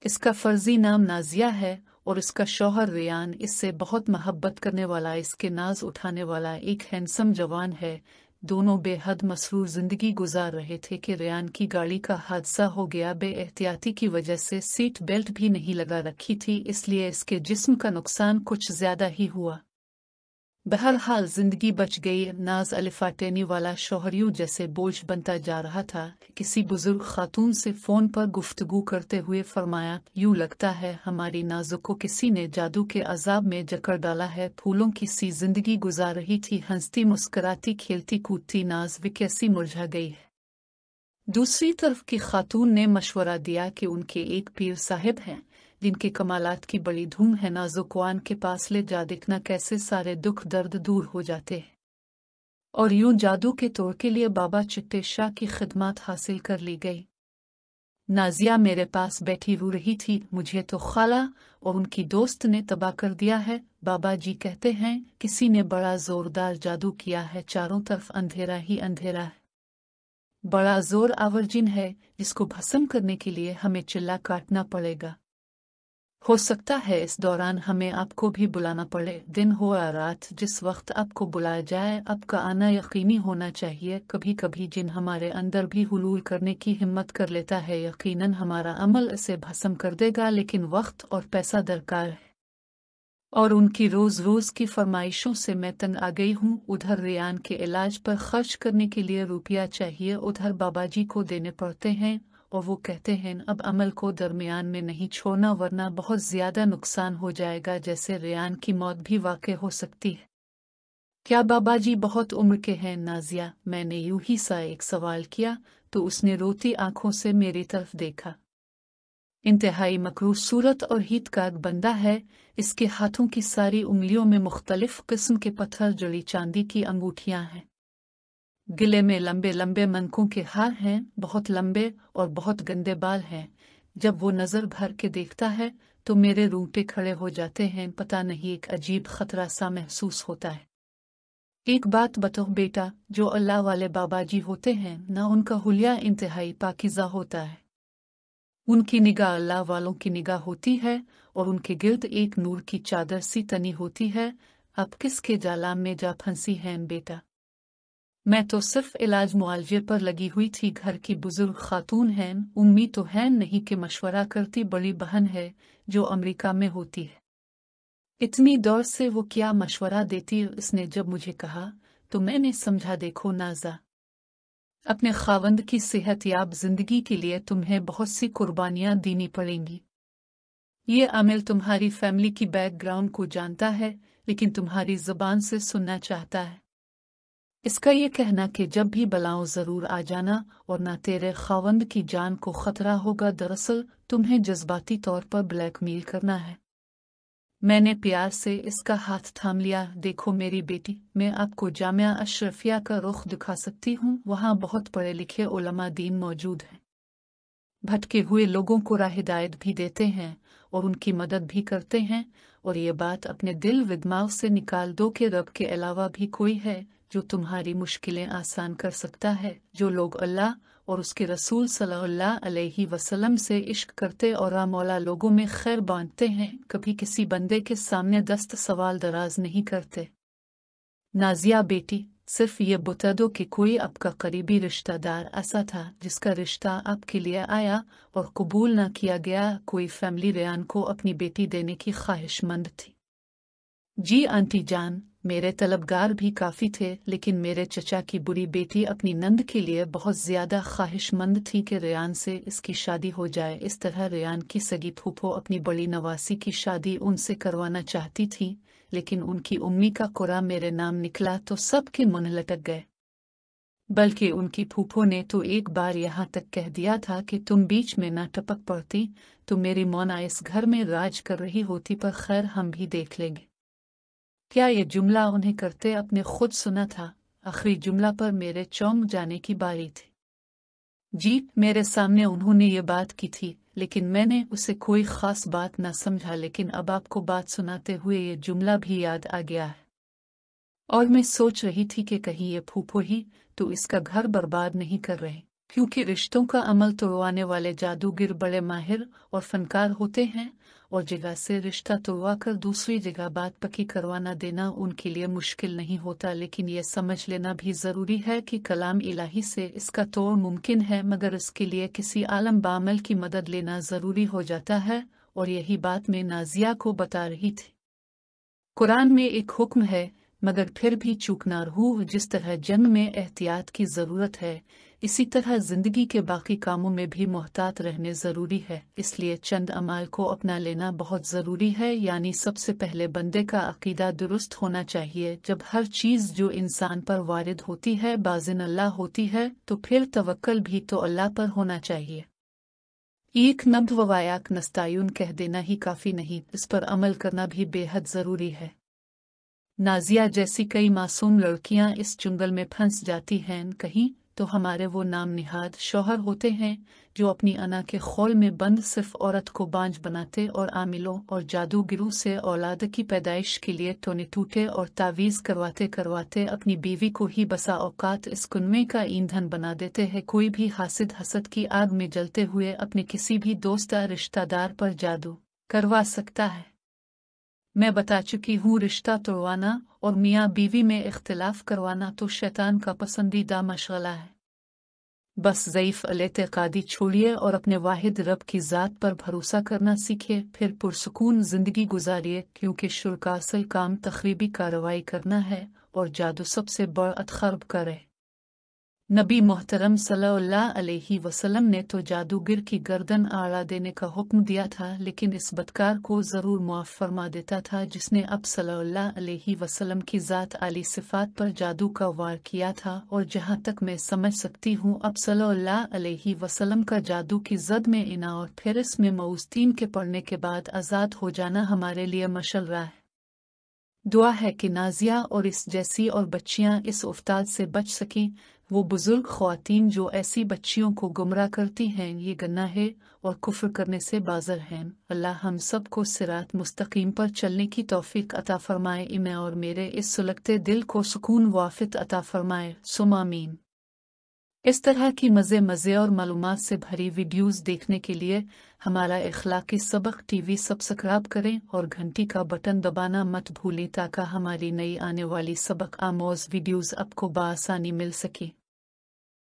इसका फर्जी नाम नाजिया है और इसका शौहर रेयान इससे बहुत मोहब्बत करने वाला, इसके नाज उठाने वाला एक हैंडसम जवान है। दोनों बेहद मसरूर जिंदगी गुजार रहे थे कि रेयान की गाड़ी का हादसा हो गया। बेएहतियाती की वजह से सीट बेल्ट भी नहीं लगा रखी थी, इसलिए इसके जिस्म का नुकसान कुछ ज्यादा ही हुआ। बहरहाल जिंदगी बच गई। नाज अलिफाटेनी वाला शौहरियों जैसे बोझ बनता जा रहा था। किसी बुजुर्ग खातून से फोन पर गुफ्तगू करते हुए फरमाया, यूं लगता है हमारी नाज़ो को किसी ने जादू के अजाब में जकड़ डाला है। फूलों की सी जिंदगी गुजार रही थी, हंसती मुस्कुराती खेलती कूदती नाज भी कैसी मुरझा गई है। दूसरी तरफ की खातून ने मशवरा दिया कि उनके एक पीर साहिब हैं जिनके कमालात की बड़ी धूम है, नाज़ुकवान के पास ले जा देखना कैसे सारे दुख दर्द दूर हो जाते हैं। और यूं जादू के तौर के लिए बाबा चिट्टे शाह की खिदमत हासिल कर ली गई। नाजिया मेरे पास बैठी रो रही थी। मुझे तो खाला और उनकी दोस्त ने तबाह कर दिया है। बाबा जी कहते हैं किसी ने बड़ा जोरदार जादू किया है, चारों तरफ अंधेरा ही अंधेरा है। बड़ा जोर आवर्जिन है जिसको भस्म करने के लिए हमें चिल्ला काटना पड़ेगा। हो सकता है इस दौरान हमें आपको भी बुलाना पड़े। दिन हो या रात, जिस वक्त आपको बुलाया जाए आपका आना यकीनी होना चाहिए। कभी कभी जिन हमारे अंदर भी हुलूल करने की हिम्मत कर लेता है, यकीनन हमारा अमल इसे भस्म कर देगा, लेकिन वक्त और पैसा दरकार है। और उनकी रोज रोज की फरमाइशों से मैं तंग आ गई हूँ। उधर रेयान के इलाज पर खर्च करने के लिए रुपया चाहिए, उधर बाबा जी को देने पड़ते हैं और वो कहते हैं अब अमल को दरमियान में नहीं छोड़ना वरना बहुत ज्यादा नुकसान हो जाएगा, जैसे रेयान की मौत भी वाक़ई हो सकती है। क्या बाबा जी बहुत उम्र के हैं नाजिया? मैंने यूं ही सा एक सवाल किया तो उसने रोती आंखों से मेरी तरफ देखा। इंतहाई मकरूह सूरत और हितकार बंदा है। इसके हाथों की सारी उंगलियों में मुख्तलिफ किस्म के पत्थर जड़ी चांदी की अंगूठियां हैं। गले में लंबे लंबे मनकों के हार हैं, बहुत लंबे और बहुत गंदे बाल हैं। जब वो नजर भर के देखता है तो मेरे रूंगटे खड़े हो जाते हैं। पता नहीं एक अजीब खतरा सा महसूस होता है। एक बात बताओ बेटा, जो अल्लाह वाले बाबा जी होते हैं ना, उनका हुलिया इंतहाई पाकीज़ा होता है। उनकी निगाह अल्लाह वालों की निगाह होती है और उनके गिर्द एक नूर की चादर सी तनी होती है। अब किसके जालाम में जा फंसी हैं बेटा? मैं तो सिर्फ इलाज मुआलजे पर लगी हुई थी। घर की बुजुर्ग खातून हैं, उम्मी तो है नहीं कि मशवरा करती बड़ी बहन है जो अमेरिका में होती है। इतनी दौर से वो क्या मशवरा देती। उसने जब मुझे कहा तो मैंने समझा, देखो नाजा, अपने खावंद की सेहतयाब जिंदगी के लिए तुम्हें बहुत सी कुर्बानियां देनी पड़ेंगी। ये अमिल तुम्हारी फैमिली की बैकग्राउंड को जानता है, लेकिन तुम्हारी जुबान से सुनना चाहता है। इसका ये कहना कि जब भी बलाओं जरूर आ जाना और ना तेरे खावंद की जान को खतरा होगा, दरअसल तुम्हें जज्बाती तौर पर ब्लैकमेल करना है। मैंने प्यार से इसका हाथ थाम लिया। देखो मेरी बेटी, मैं आपको जामिया अशरफिया का रुख दिखा सकती हूँ। वहाँ बहुत पढ़े लिखे उलमा दीन मौजूद हैं। भटके हुए लोगों को राह हिदायत भी देते हैं और उनकी मदद भी करते हैं। और ये बात अपने दिल व दिमाग से निकाल दो कि रब के अलावा भी कोई है जो तुम्हारी मुश्किलें आसान कर सकता है। जो लोग अल्लाह और उसके रसूल सल्लल्लाहु अलैहि वसल्लम से इश्क करते और मौला लोगों में खैर बांटते हैं, कभी किसी बंदे के सामने दस्त सवाल दराज नहीं करते। नाजिया बेटी, सिर्फ ये बता दो कि कोई आपका करीबी रिश्तेदार ऐसा था जिसका रिश्ता आपके लिए आया और कबूल न किया गया? कोई फैमिली रेयान को अपनी बेटी देने की ख्वाहिशमंद थी? जी आंटी जान, मेरे तलबगार भी काफी थे, लेकिन मेरे चचा की बुरी बेटी अपनी नंद के लिए बहुत ज्यादा ख्वाहिशमंद थी कि रेयान से इसकी शादी हो जाए। इस तरह रेयान की सगी फूफो अपनी बड़ी नवासी की शादी उनसे करवाना चाहती थी, लेकिन उनकी उम्मी का कुरा मेरे नाम निकला तो सबके मुंह लटक गए। बल्कि उनकी फूफो ने तो एक बार यहाँ तक कह दिया था कि तुम बीच में ना टपक पड़ती तो मेरी मौना इस घर में राज कर रही होती, पर खैर हम भी देख लेंगे। क्या ये जुमला उन्हें करते अपने खुद सुना था? आखिरी जुमला पर मेरे चौंक जाने की बारी थी। जी, मेरे सामने उन्होंने ये बात की थी, लेकिन मैंने उसे कोई खास बात न समझा। लेकिन अब आपको बात सुनाते हुए ये जुमला भी याद आ गया है और मैं सोच रही थी कि कहीं ये फूफो ही तो इसका घर बर्बाद नहीं कर रहे। क्योंकि रिश्तों का अमल तोड़वाने वाले जादूगर बड़े माहिर और फनकार होते हैं और जगह से रिश्ता तोड़वा कर दूसरी जगह बात पक्की करवाना देना उनके लिए मुश्किल नहीं होता। लेकिन यह समझ लेना भी ज़रूरी है कि कलाम इलाही से इसका तोड़ मुमकिन है, मगर इसके लिए किसी आलम बामल की मदद लेना ज़रूरी हो जाता है। और यही बात मैं नाजिया को बता रही थी। कुरान में एक हुक्म है, मगर फिर भी चूकना रूह। जिस तरह जंग में एहतियात की ज़रूरत है, इसी तरह ज़िंदगी के बाकी कामों में भी मोहतात रहने ज़रूरी है। इसलिए चंद अमाल को अपना लेना बहुत ज़रूरी है। यानी सबसे पहले बंदे का अकीदा दुरुस्त होना चाहिए। जब हर चीज़ जो इंसान पर वारिद होती है बाज़िन अल्लाह होती है, तो फिर तवक्कल भी तो अल्लाह पर होना चाहिए। एक नब्द ववायाक नस्तायुन कह देना ही काफ़ी नहीं, इस पर अमल करना भी बेहद ज़रूरी है। नाजिया जैसी कई मासूम लड़कियां इस चुंगल में फंस जाती हैं। कहीं तो हमारे वो नाम निहाद शौहर होते हैं जो अपनी अना के खौल में बंद सिर्फ औरत को बांझ बनाते और आमिलों और जादूगिरों से औलाद की पैदाइश के लिए टोने टूटे और तावीज़ करवाते करवाते अपनी बीवी को ही बसा औकात इस कुनवे का ईंधन बना देते हैं। कोई भी हासिद हसद की आग में जलते हुए अपने किसी भी दोस्त या रिश्तेदार पर जादू करवा सकता है। मैं बता चुकी हूँ, रिश्ता तोड़वाना और मियाँ बीवी में इख्तिलाफ करवाना तो शैतान का पसंदीदा मशगला है। बस ज़ईफ़ अल-एतिक़ादी छोड़िए और अपने वाहिद रब की ज़ात पर भरोसा करना सीखिए, फिर पुरसुकून ज़िंदगी गुजारिए। क्योंकि शुरू का असल काम तख़रीबी कार्रवाई करना है और जादू सबसे बड़ खर्ब करे। नबी मोहतरम सल्लल्लाहु अलैहि वसल्लम ने तो जादूगर की गर्दन आड़ा देने का हुक्म दिया था, लेकिन इस बदकार को ज़रूर मुआफ़ फरमा देता था जिसने अब सल्लल्लाहु अलैहि वसल्लम की ज़ात आली सिफ़ात पर जादू का वार किया था। और जहाँ तक मैं समझ सकती हूँ, अब सल्लल्लाहु अलैहि वसल्लम का जादू की ज़द में इना और फिर इसमें मऊज़तीन के पढ़ने के बाद आज़ाद हो जाना हमारे लिए मशल रहा है। दुआ है कि नाजिया और इस जैसी और बच्चियां इस उफ्ताद से बच सकें। वो बुजुर्ग ख्वातीन जो ऐसी बच्चियों को गुमराह करती हैं, ये गनाह है और कुफ्र करने से बाज़र हैं। अल्लाह हम सब को सिरात मुस्तकीम पर चलने की तौफीक अता फरमाए। मैं और मेरे इस सुलगते दिल को सुकून वाफित अता फरमाए। सुम आमीन। इस तरह की मज़े और मालूमात से भरी वीडियोज़ देखने के लिए हमारा इखलाकी सबक टीवी सब्सक्राइब करें और घंटी का बटन दबाना मत भूलें ताकि हमारी नई आने वाली सबक आमोज़ वीडियोज़ आपको बआसानी मिल सके।